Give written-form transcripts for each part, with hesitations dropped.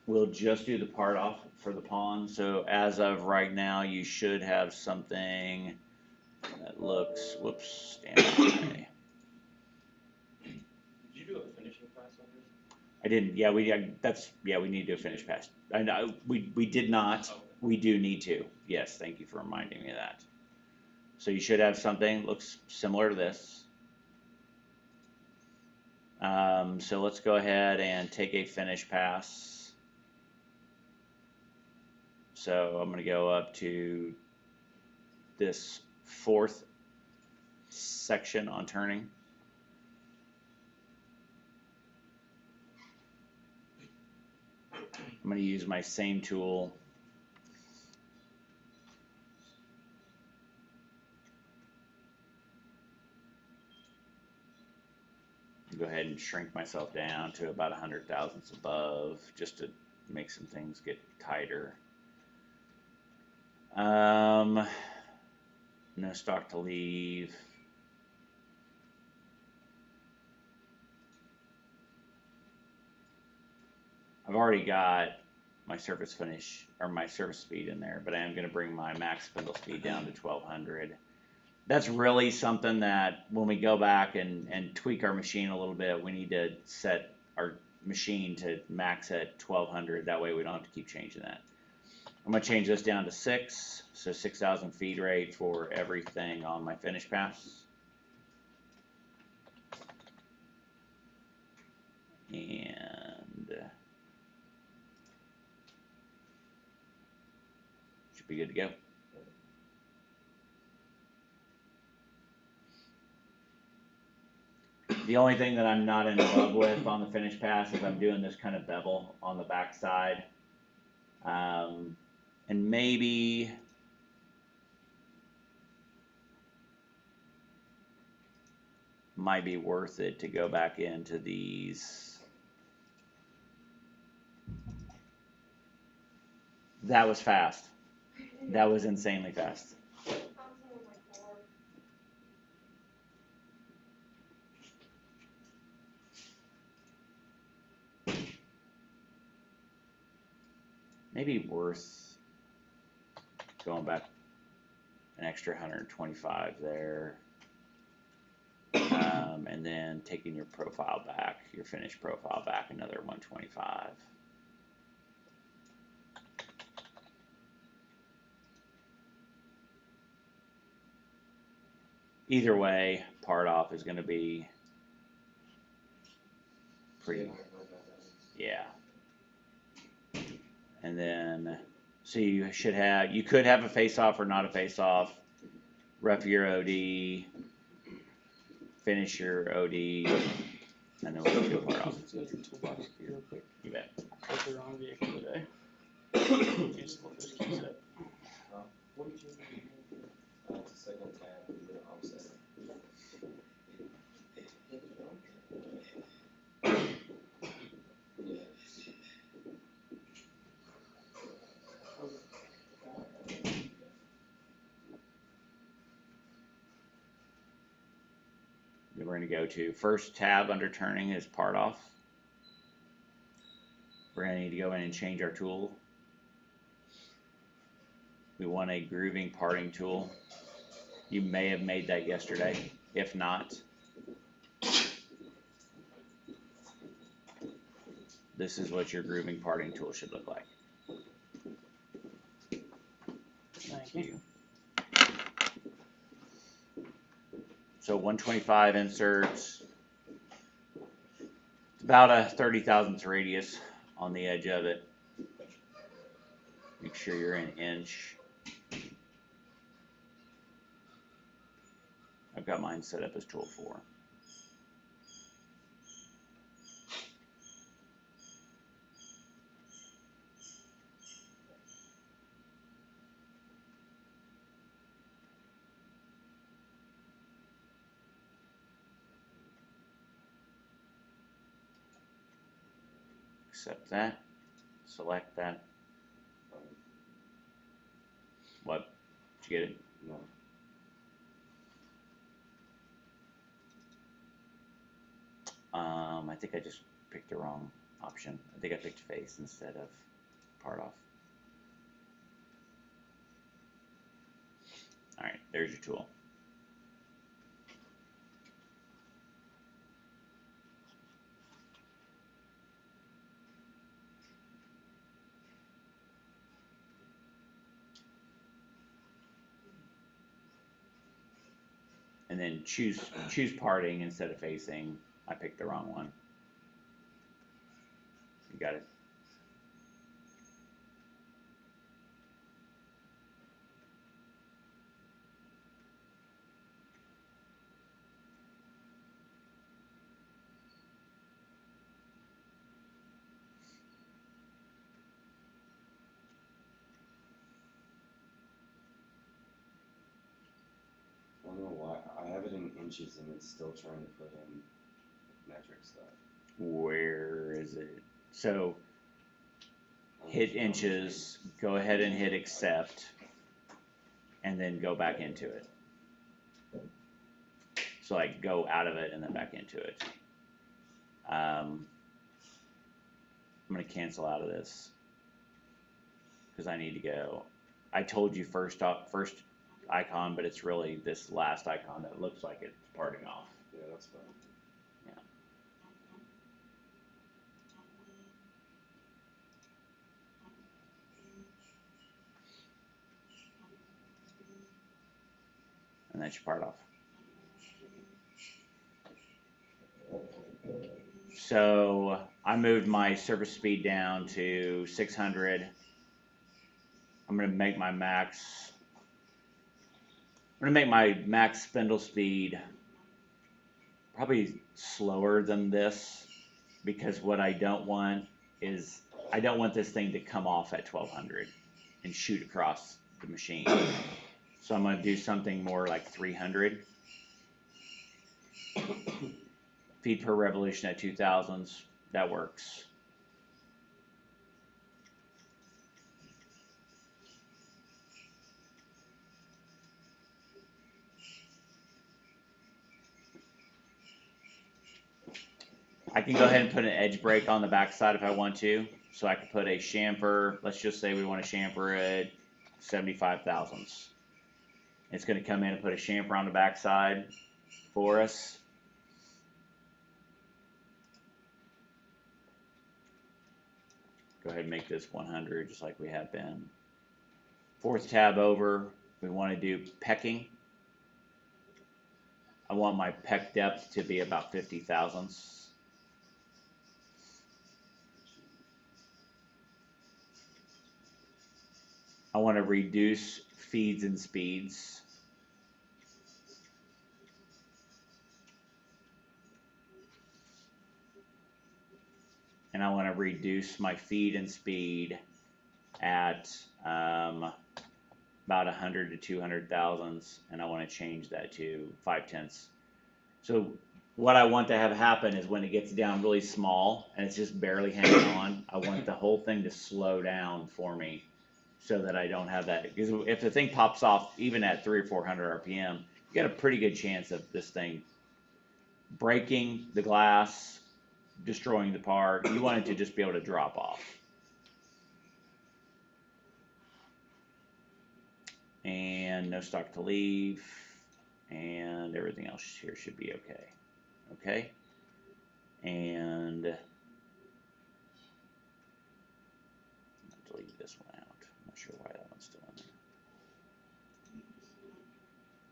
We'll just do the part off for the pond. So as of right now, you should have something that looks, whoops, stand by. Did you do a finishing pass on this? I didn't, yeah, we need to do a finish pass. I know, we did not, Okay. we do need to. Yes, thank you for reminding me of that. So you should have something, looks similar to this. So let's go ahead and take a finish pass. So I'm gonna go up to this fourth section on turning. I'm gonna use my same tool. Go ahead and shrink myself down to about 100 thousandths above, just to make some things get tighter. No stock to leave. I've already got my surface finish or my surface speed in there, but I am going to bring my max spindle speed down to 1200. That's really something that when we go back and tweak our machine a little bit, we need to set our machine to max at 1200. That way we don't have to keep changing that. I'm going to change this down to 6, so 6,000 feed rate for everything on my finish pass. And should be good to go. The only thing that I'm not in love with on the finish pass is I'm doing this kind of bevel on the back side. And maybe might be worth it to go back into these. That was fast. That was insanely fast. Maybe worth going back an extra 125 there. And then taking your profile back, your finished profile back another 125. Either way, part off is going to be pretty, yeah. And then, so you could have a face off or not a face off, ref your OD, finish your OD, and then we'll do a part off. Let's go to your toolbox here real quick. You bet. Click the wrong vehicle today. Just look this key set. What did you do? It's a second tab with the offset. Then we're going to go to first tab under turning is part off. We're going to need to go in and change our tool. We want a grooving parting tool. You may have made that yesterday. If not, this is what your grooving parting tool should look like. Thank you. So 125 inserts. It's about a 30 thousandths radius on the edge of it. Make sure you're an inch. I've got mine set up as tool 4. Accept that. Select that. What? Did you get it? No. I think I just picked the wrong. option. I think I picked face instead of part off. Alright, there's your tool. And then choose parting instead of facing. I picked the wrong one. You got it. I don't know why, I have it in inches and it's still trying to put in metric stuff. Where is it? So I don't hit know. inches, go ahead and hit accept, and then go back into it. So like go out of it and then back into it. I'm gonna cancel out of this because I need to go. I told you first icon, but it's really this last icon that looks like it's parting off. Yeah, that's fine. And that's your part off. So I moved my surface speed down to 600. I'm gonna make my max. I'm gonna make my max spindle speed probably slower than this, because what I don't want is I don't want this thing to come off at 1200 and shoot across the machine. So I'm gonna do something more like 300. Feet per revolution at 2000s, that works. I can go ahead and put an edge brake on the backside if I want to. So I could put a chamfer, let's just say we want a chamfer at 75 thousandths. It's gonna come in and put a chamfer on the backside for us. Go ahead and make this 100 just like we have been. Fourth tab over, we wanna do pecking. I want my pec depth to be about 50 thousandths. I want to reduce feeds and speeds. And I want to reduce my feed and speed at about 100 to 200 thousandths, and I want to change that to 5/10. So what I want to have happen is when it gets down really small and it's just barely hanging on, I want the whole thing to slow down for me, so that I don't have that. Because if the thing pops off even at 300 or 400 RPM, you got a pretty good chance of this thing breaking the glass, destroying the part. You want it to just be able to drop off. And no stock to leave, and everything else here should be okay. Okay, and delete this one out. I'm not sure why that one's still in there.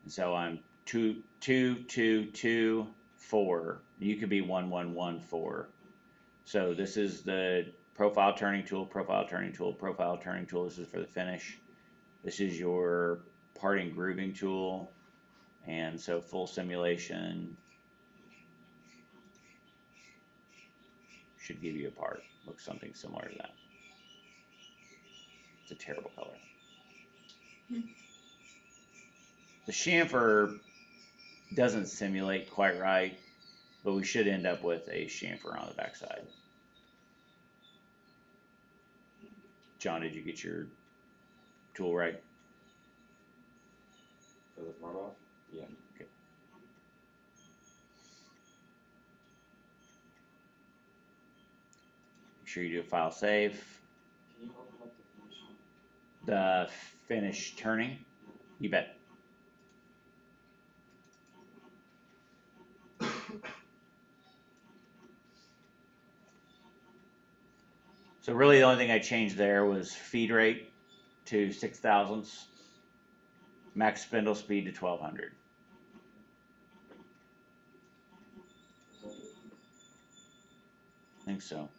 And so I'm 2, 2, 2, 2, 4. You could be 1, 1, 1, 4. So this is the profile turning tool, profile turning tool, profile turning tool. This is for the finish. This is your parting grooving tool, and so full simulation should give you a part. Looks something similar to that. It's a terrible color. The chamfer doesn't simulate quite right, but we should end up with a chamfer on the backside. John, did you get your tool right? For the part off? Yeah. Okay. sure you do a file save. Can you open up the finish? The finish turning, you bet. So really the only thing I changed there was feed rate to 6 thousandths, max spindle speed to 1200. I think so.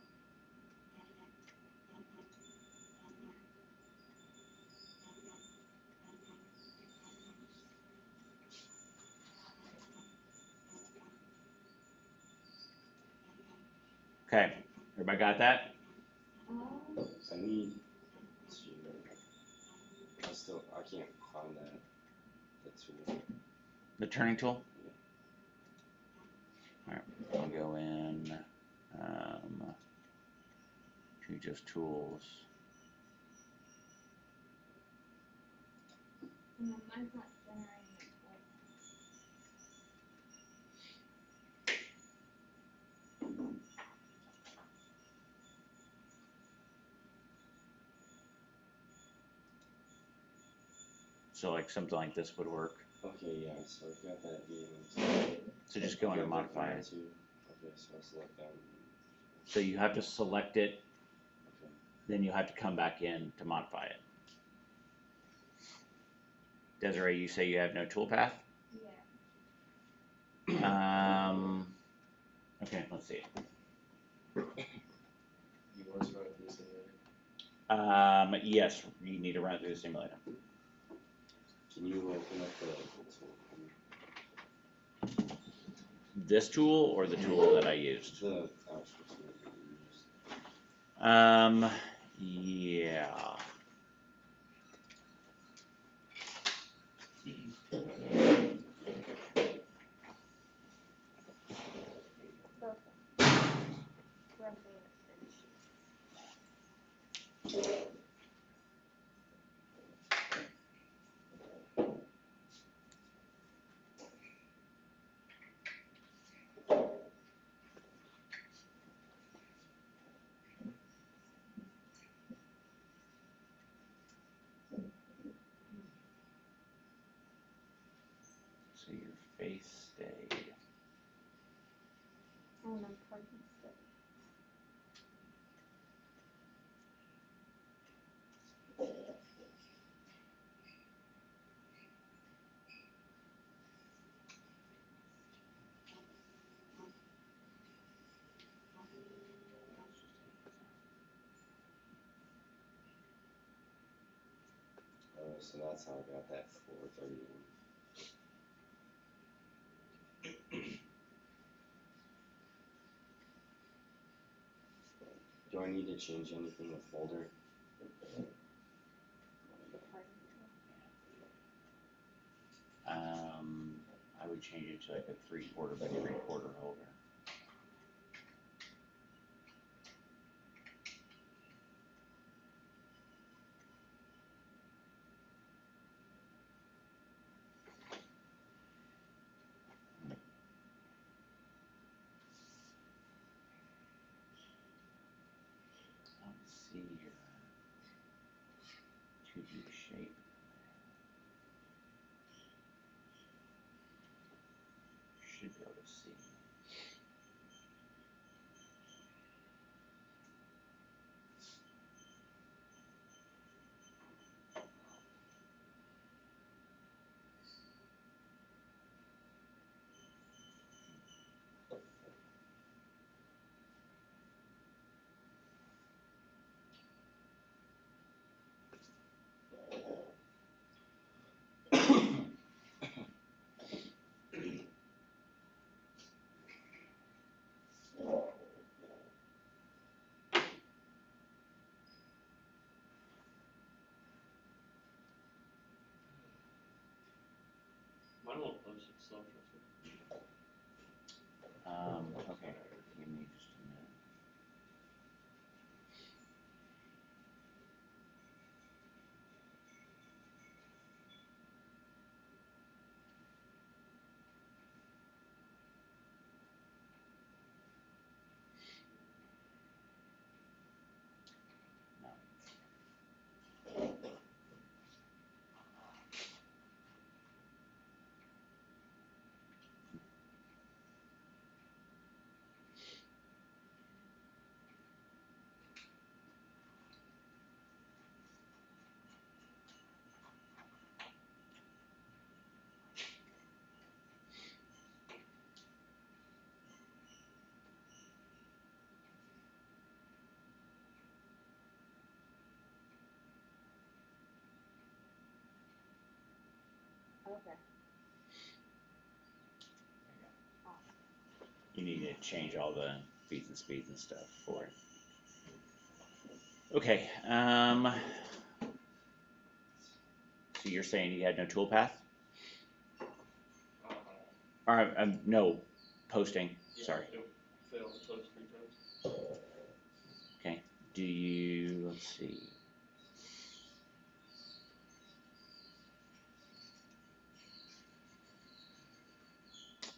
Okay, everybody got that? I need to. I can't find that. The tool. The turning tool? Alright, I'll go in, to just tools. No, mine's not generating it. So like something like this would work. Okay, yeah, so I've got that VM. So just go in and modify it. Okay, so I select that. So you have to select it, Okay. then you have to come back in to modify it. Desiree, you say you have no toolpath? Yeah. Okay, let's see. You want us to run it through the simulator? Yes, you need to run it through the simulator. Can you open up the tool? This tool or the tool that I used? The actual tool that you used. Yeah. Roughly finish. So your face stayed. Oh, no, pardon. Oh, so that's how I got that 431. Do I need to change anything with folder? I would change it to like a 3/4 by 3/4 holder. Let's see here. To do shape. Should be able to see. Mine won't post itself, trust me. Okay, give me just a minute. Okay. Awesome. You need to change all the feeds and speeds and stuff for it. Okay, so you're saying you had no toolpath? Or, no posting, Yeah, sorry. it failed to post 3 times. Okay, do you, let's see.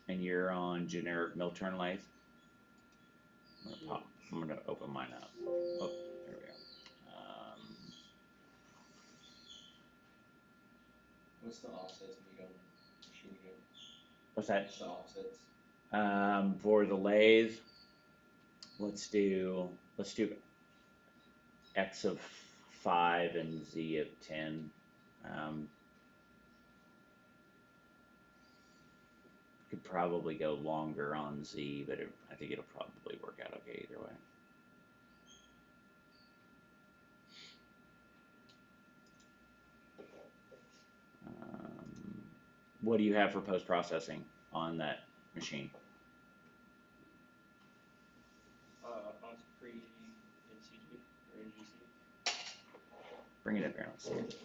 And you're on generic mill turn lathe? I'm gonna open mine up. Oh, there we go. What's the offsets when you go on machine again? What's that? What's the offsets? For the lathe, let's do X of 5 and Z of 10. Could probably go longer on Z, but I think it'll probably work out okay either way. What do you have for post-processing on that machine? Osprey NCG or NGC. Bring it up here, let's see it.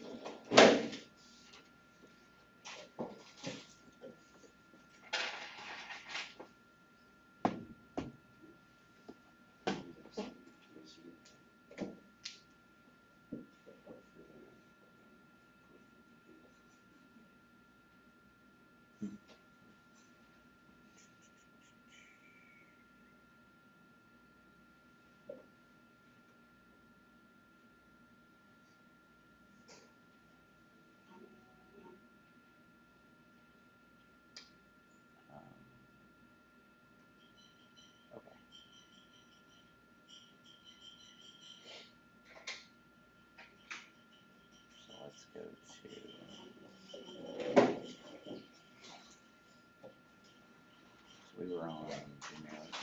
Okay. So let's go to. So we were on generic.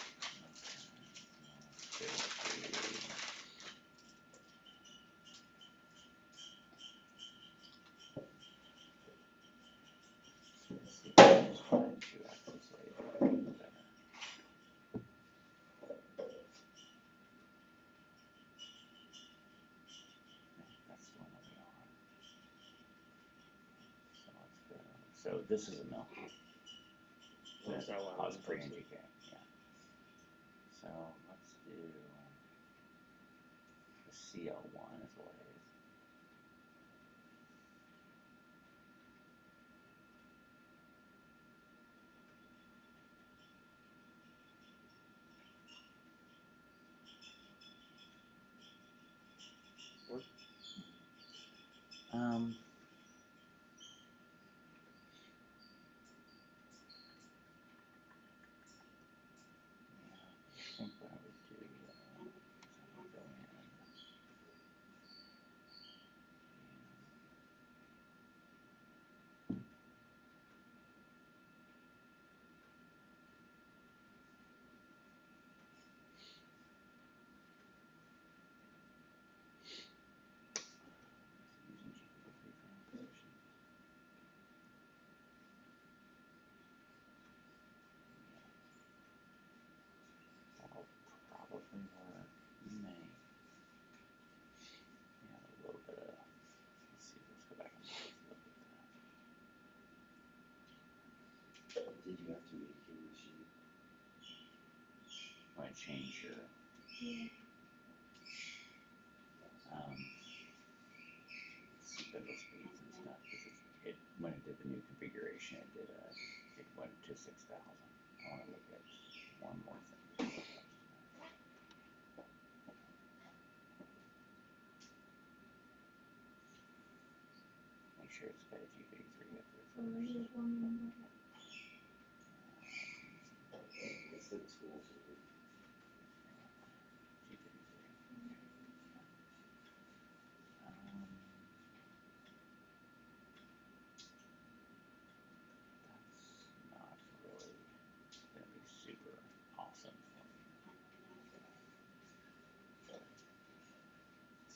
So this is a mill. That's not what I was Osprey posting. NGK, yeah. So let's do the CL1 is what it is. I think what I would do is I would go in. Using GPU for position. That'll probably work. May. Yeah, a little bit of. Let's see. Let's go back and look at that. Did you have to make your machine? Want to change your spindle speeds and stuff because it when it did the new configuration, it went to 6,000. I want to look at one more thing. Make sure it's got a G33 up there first. It's the tool for the That's not really gonna be super awesome for me.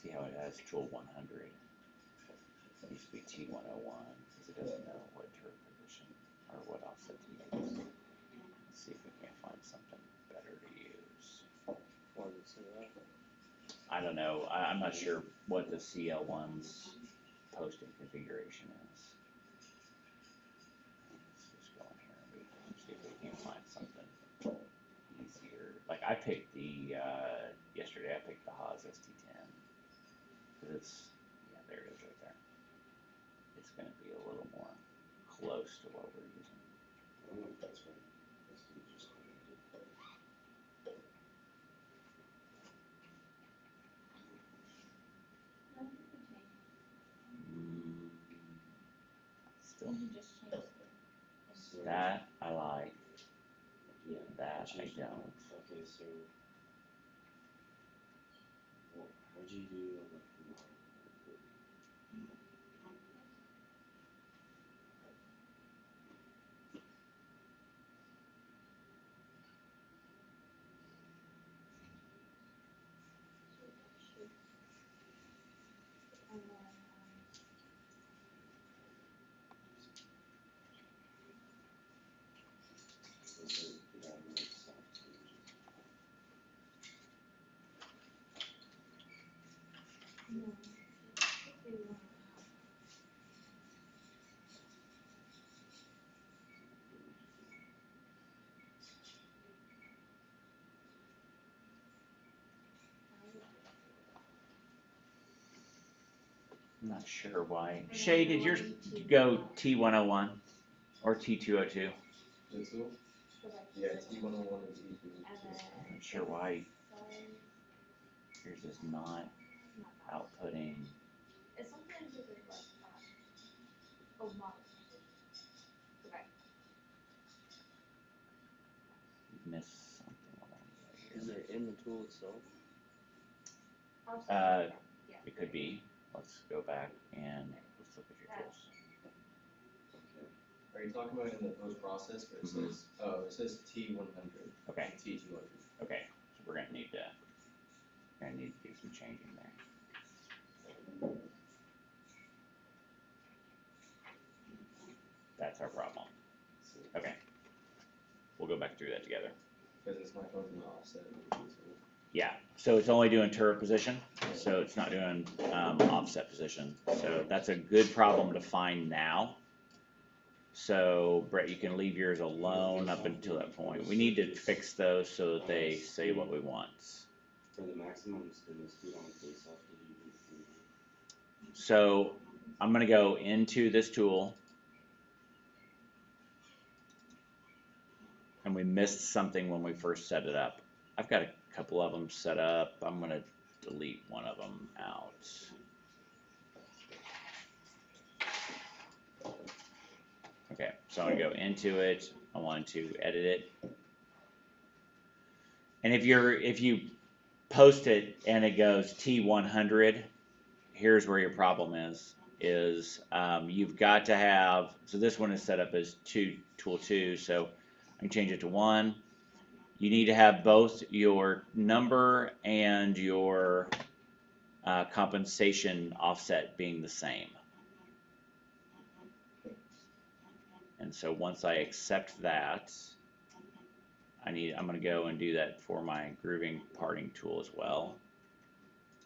See how it has tool 100. It needs to be T101, because it doesn't know what turf position, or what offset to use. Let's see if we can't find something better to use. Why does it say that? I don't know, I'm not sure what the CL1's posting configuration is. Let's just go in here and see if we can find something easier. Like I picked the, yesterday I picked the Haas ST10. Cause it's, yeah, there it is right there. It's gonna be a little more close to what we're using. I don't know if that's right. That's interesting. No, you can change it. Still, You just change it. So, that I like, yeah, that I change that. don't. Okay, so, well, what'd you do on the command? And then, Was it, did I make some changes? no, should be one. I'm not sure why. Shay, did yours go T101 or T202? The tool? So like, Yeah, T101 and T202. and then. I'm not sure why Size, yours is not not that. outputting. It's something to do with like, oh, model. Okay. You've missed something along the way Is here. it in the tool itself? I'll Uh, say, yeah. It could be. Let's go back and let's look at your tools. Okay. Are you talking about in the post process where it says, oh, it says T100 Okay, and T200? okay. So we're gonna need to do some changing there. That's our problem. So, Okay. We'll go back through that together. Because it's not going to the offset of the tool. Yeah, so it's only doing turret position, so it's not doing offset position. So that's a good problem to find now. So Brett, you can leave yours alone up until that point. We need to fix those so that they say what we want. for the maximum spindle speed on the face off, did you do? So I'm gonna go into this tool. And we missed something when we first set it up. I've got a couple of them set up. I'm gonna delete one of them out. Okay, so I'm gonna go into it. I want to edit it. And if you post it and it goes T100, here's where your problem is you've got to have, so this one is set up as tool 2, so I can change it to 1. You need to have both your number and your compensation offset being the same. And so once I accept that, I'm going to go and do that for my grooving parting tool as well.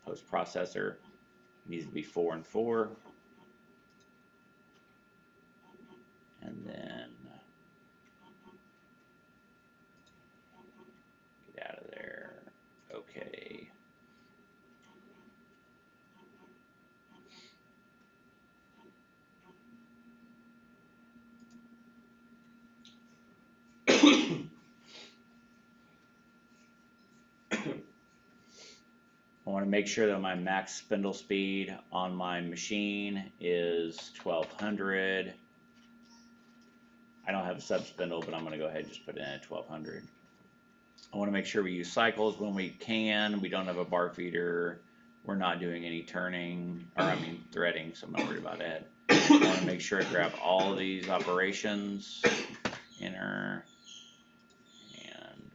Post processor needs to be 4 and 4. And then get out of there. Okay. I want to make sure that my max spindle speed on my machine is 1200. I don't have a sub spindle, but I'm going to go ahead and just put it in at 1200. I want to make sure we use cycles when we can. We don't have a bar feeder. We're not doing any turning, or I mean threading, so I'm not worried about it. I want to make sure I grab all of these operations, enter, and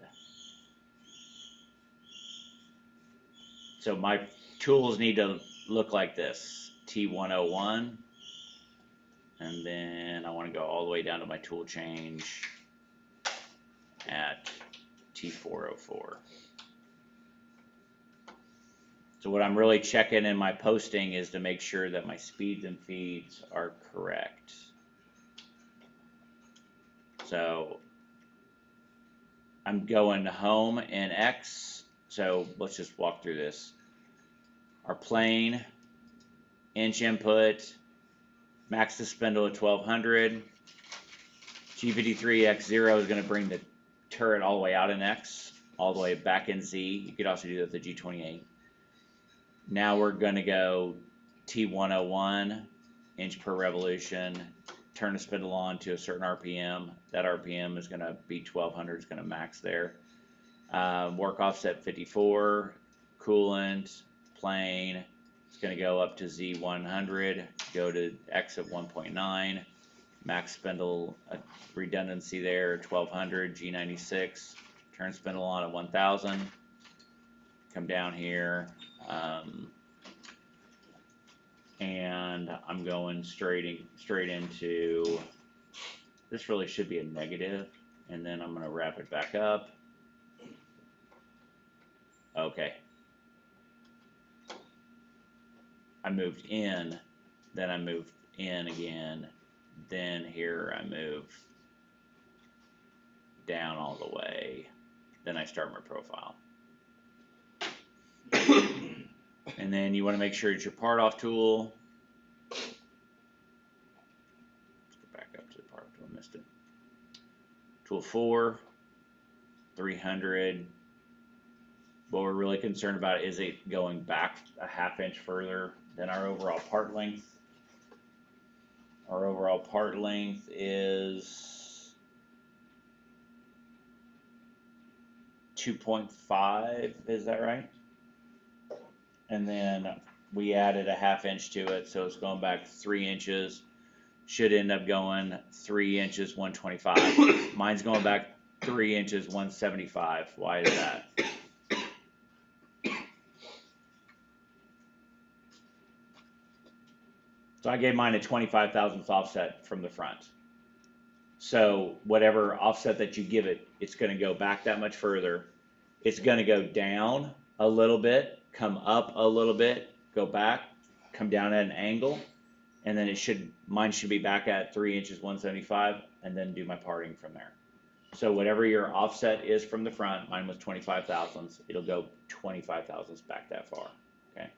so my tools need to look like this. T101 And then I want to go all the way down to my tool change at T404. So what I'm really checking in my posting is to make sure that my speeds and feeds are correct. So I'm going home in X. So let's just walk through this. Our plane, inch input, max to spindle at 1200. G53X0 is going to bring the turret all the way out in X, all the way back in Z. You could also do that with the G28. Now we're going to go T101, inch per revolution, turn the spindle on to a certain RPM. That RPM is going to be 1200, it's going to max there. Work offset 54, coolant, plane, it's going to go up to Z100, go to X at 1.9, max spindle redundancy there, 1200, G96, turn spindle on at 1000, come down here, and I'm going straight into, this really should be a negative, and then I'm going to wrap it back up. Okay. I moved in, then I moved in again, then here I move down all the way, then I start my profile. And then you want to make sure it's your part off tool. Let's go back up to the part off tool, I missed it. Tool 4, 300. What we're really concerned about is it going back a ½ inch further than our overall part length. Our overall part length is 2.5, is that right? And then we added a ½ inch to it, so it's going back 3 inches. Should end up going 3 inches, 125. Mine's going back 3 inches, 175. Why is that? So I gave mine a 25 thousandths offset from the front. So whatever offset that you give it, it's going to go back that much further. It's going to go down a little bit, come up a little bit, go back, come down at an angle, and then mine should be back at 3 inches, 175, and then do my parting from there. So whatever your offset is from the front, mine was 25 thousandths, it'll go 25 thousandths back that far, okay?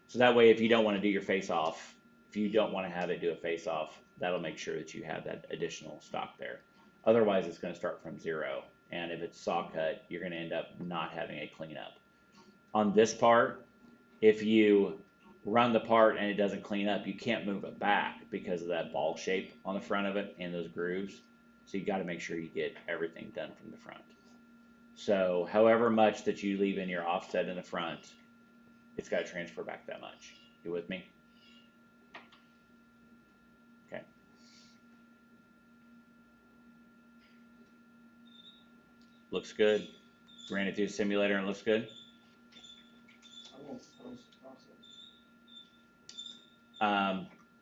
So that way, if you don't want to do your face off, if you don't want to have it do a face off, that'll make sure that you have that additional stock there. Otherwise, it's going to start from 0. And if it's saw cut, you're going to end up not having a cleanup. On this part, if you run the part and it doesn't clean up, you can't move it back because of that ball shape on the front of it and those grooves. So you got to make sure you get everything done from the front. So however much that you leave in your offset in the front, it's got to transfer back that much. You with me? Okay. Looks good. Ran it through the simulator and it looks good.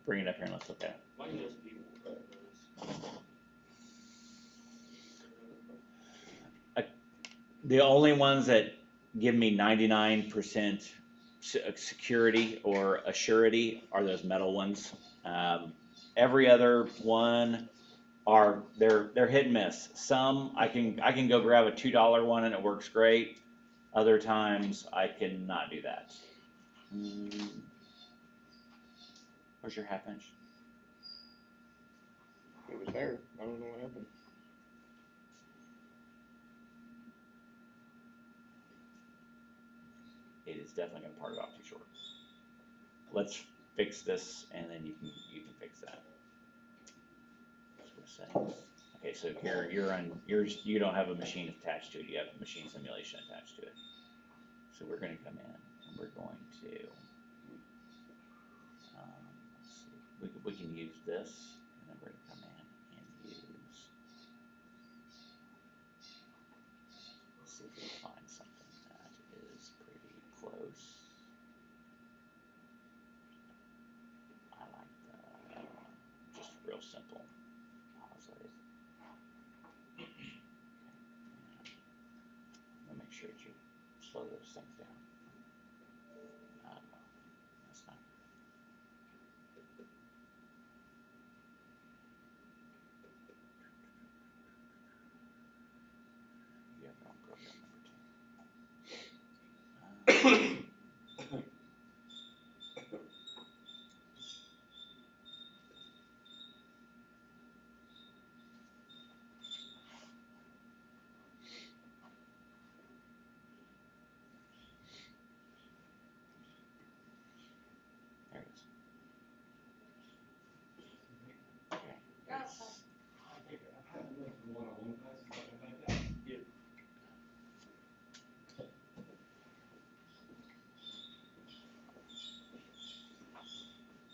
Bring it up here and let's look at it. The only ones that give me 99% security or assurity are those metal ones. Every other one they're hit and miss. Some I can go grab a $2 one and it works great. Other times I cannot do that. Where's your ½ inch? It was there. I don't know what happened. It is definitely going to part it off too short. Let's fix this, and then you can fix that. Settings. Okay, so here you don't have a machine attached to it. You have a machine simulation attached to it. So we're going to come in and we're going to let's see. We can use this, and then we're going to come in and use. Let's see if we can find something that is pretty close. I like the just There it is. Okay. It's-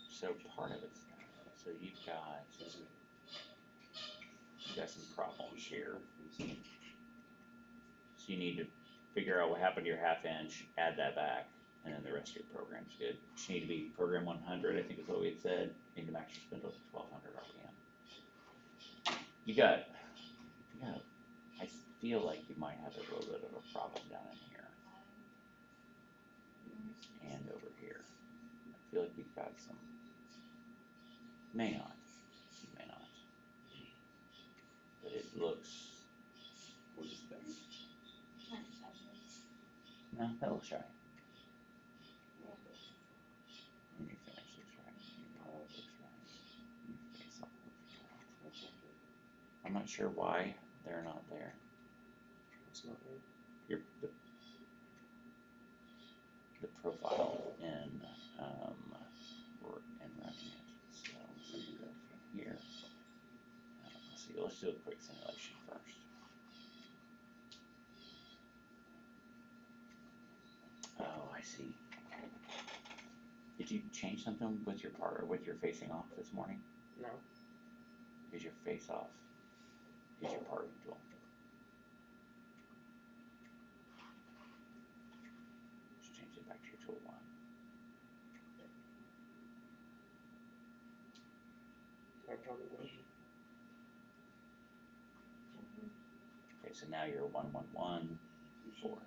So part of it's that. So you've got some problems here. So you need to figure out what happened to your half inch, add that back, and then the rest of your program's good. You need to be program 100, I think is what we had said. You need to max your spindle to 1200 RPM. You got, I feel like you might have a little bit of a problem down in here and over here. I feel like you've got some, may not, you may not. But it looks, What is that? no, that looks right. When your finish looks right, your power looks right, your face off looks right. I'm not sure why they're not there. It's not right. Your, the profile in, running it. So I'm gonna go from here. Let's see, let's do a quick simulation first. Oh, I see. Did you change something with your part or with your facing off this morning? No. Is your face off? Is your parting tool? Just change it back to your tool line. I probably will. Okay, so now you're 111 4.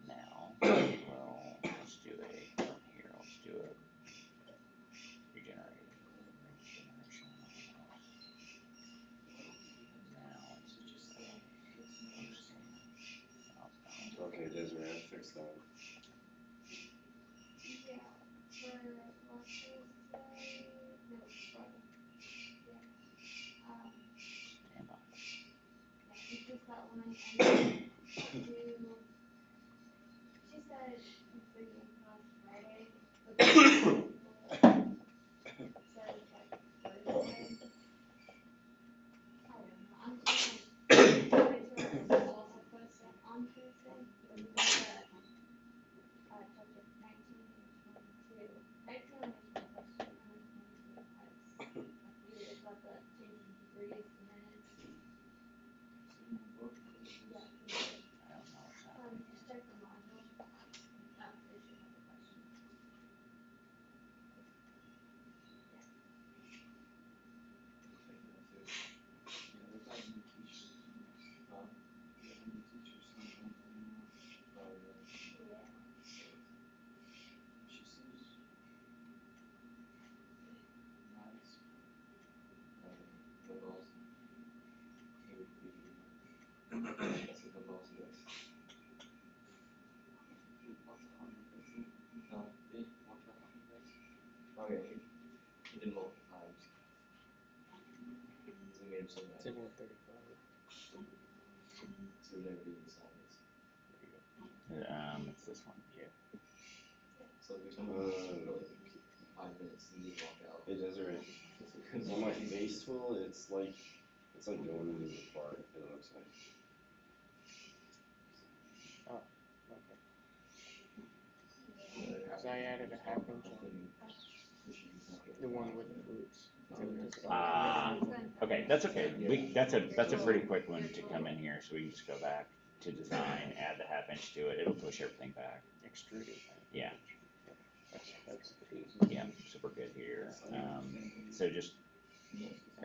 Now, well, let's do a here. Let's do a regeneration. Now let's just Okay, Desiree, I fixed that. Yeah, for what Tuesday, no, Friday. Yeah. stand by. Yeah, it's just that one, and then do, she said it's thinking past Friday, but then says like Thursday. I don't know, I'm just like, also put stuff on Tuesday, but we got touch of 19 and 22. 19 and 22 question, and then 22 has, we just got the change in degrees to minutes. Yeah. I don't know what's happening. Just check the module. They should have the question. Yeah. Okay, he did multiple times. So we made him so mad. It's in 135. So we never do the assignments. It's this one. Yeah. So we come in for like 5 minutes and then walk out. Hey, Desiree, on my face tool, it's like going into the bar, it looks like. Oh, okay. Because I added a half inch on the one with the fruits. Okay, that's okay. That's a pretty quick one to come in here, so we can just go back to design, add the half inch to it. It'll push everything back. Extruded. Yeah. That's easy. Yeah, so we're good here. So just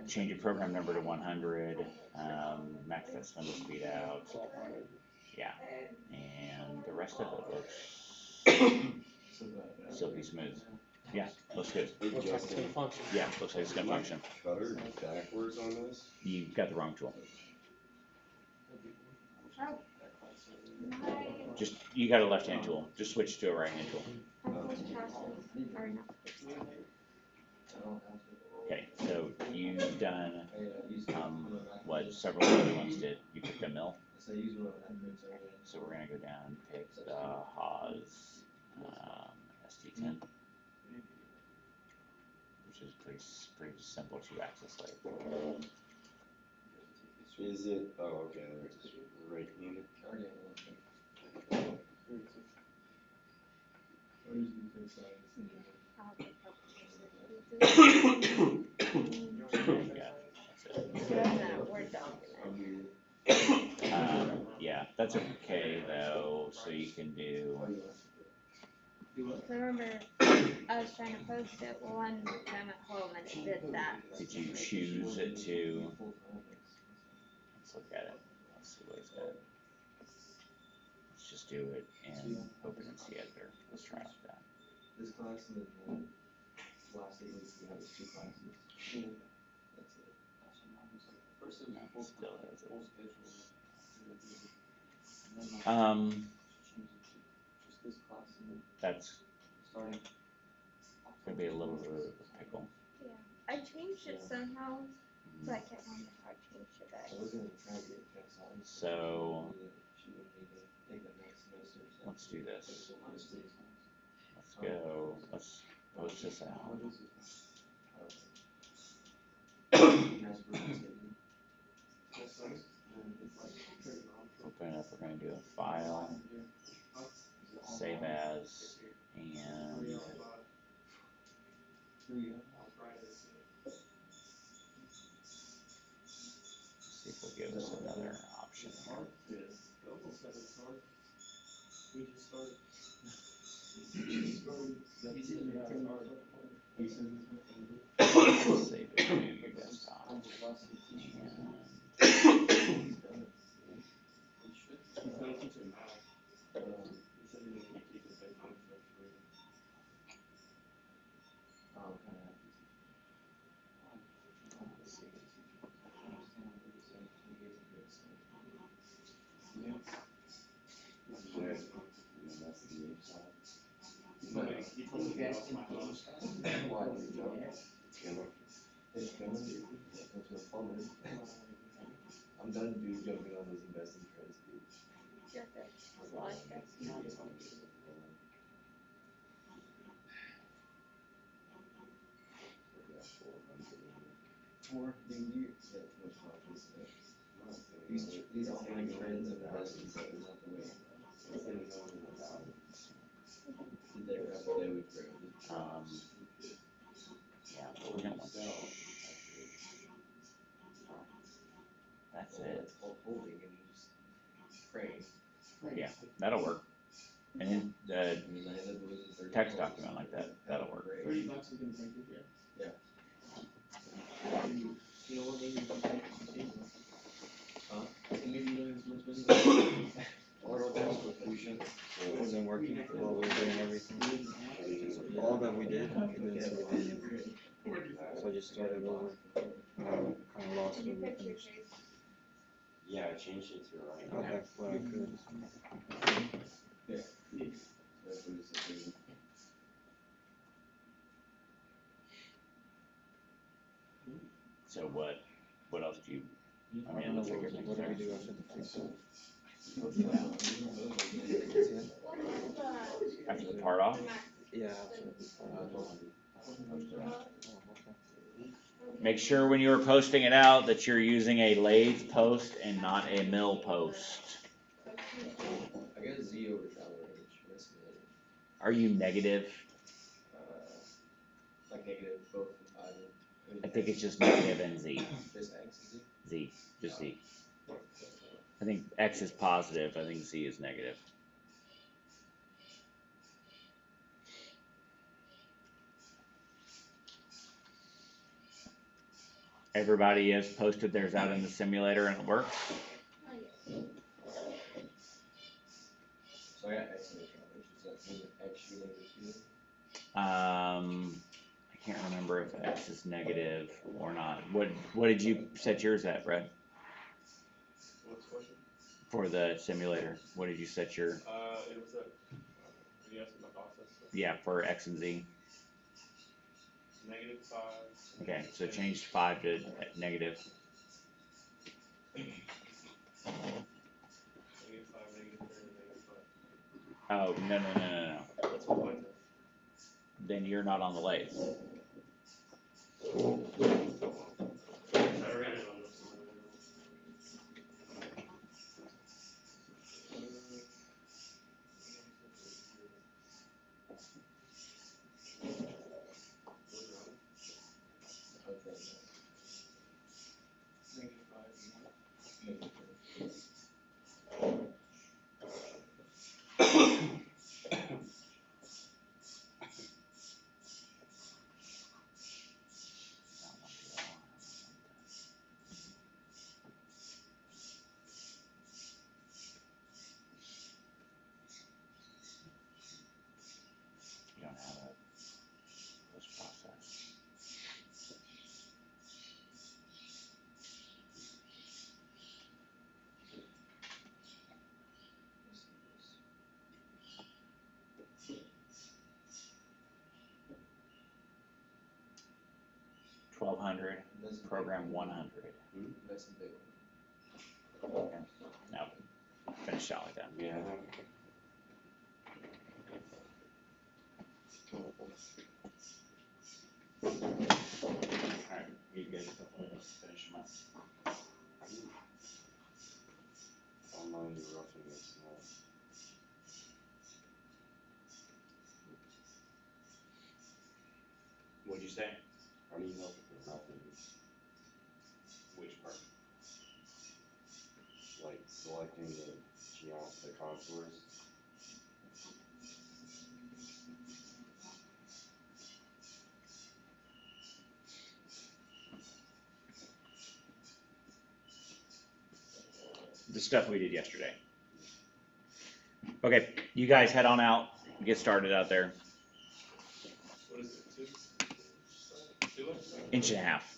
change your program number to 100, max that spindle speed out. 1200. Yeah, and the rest of it looks silky smooth. Yeah, looks good. Hey, Looks like it's Justin, gonna function. Yeah, looks like it's gonna function. cutter backwards on this? You got the wrong tool. Oh, my Just, you got a left-hand tool, just switch to a right-hand tool. I post process, or not. Okay, so you've done, what several other ones did, you picked a mill? So we're gonna go down and pick the Haas, ST10. Which is pretty simple 2-axis lathe. Is it, oh, okay, there's right unit. Word document. Yeah, that's okay though, so you can do, So remember, I was trying to post it one time at home and it did that. did you choose it to, let's look at it, let's see what it's got. Let's just do it in OpenMC editor, let's try it like that. This class and then the last 8 weeks we have is 2 classes. That's it. First it was full Still has it. full schedule. Just this class and then That's starting. gonna be a little bit of a pickle. Yeah, I changed it somehow, but I can't remember how I changed it. I was gonna try to get it fixed on. So, She wouldn't need to take that next semester. So let's do this. Let's do this. Let's go, let's post this out. Open it up, we're gonna do a file, save as, and see if it'll give us another option here. Save it to your desktop. Let's see. I'm done jumping on those investing trends, dude. Just a slide desktop. These online trends of investing is not the way. Yeah, but we don't want that. That's it. Yeah, that'll work. And then the text document like that, that'll work. $30 is gonna take it, yeah. You know what, maybe we can take it. Huh? Maybe you don't have as much money. It wasn't working while we were doing everything. All that we did, and then something. So I just started over. Kind of lost what we finished. Yeah, I changed it to right. Okay, well, I could. Yeah. That's what it said. So what else do you, I I mean, don't it know looks like everything's what do there. we do after the fix it? Post it out. After the part off, Yeah, absolutely. post it out. Oh, okay. Make sure when you're posting it out that you're using a lathe post and not a mill post. I got a Z over travel range, that's good. Are you negative? Like negative both and 5 and. I think it's just negative and Z. Just X and Z? Z, just Z. I think X is positive, I think Z is negative. Everybody has posted theirs out in the simulator and it works? So I got X in the travel range, does that mean that X should be negative too? I can't remember if X is negative or not. What did you set yours at, Brad? What's the question? For the simulator, what did you set your, It was a, you asking about process? yeah, for X and Z? -5. Okay, so change 5 to negative. -5, -3, -5. Oh, no. That's what mine says. Then you're not on the lathe. I ran it on this one. Okay. -5, -3. You don't have a post process. $1,200, program 100. That's a big one. Okay. Now, finish out like that. Yeah. Alright, you guys finish them up. I'm not into roughing it, so. What'd you say? I need help with the roughing, Which part? like selecting the contours. The stuff we did yesterday. Okay, you guys head on out, get started out there. What is it, 2? 2 inches? 1.5 inches.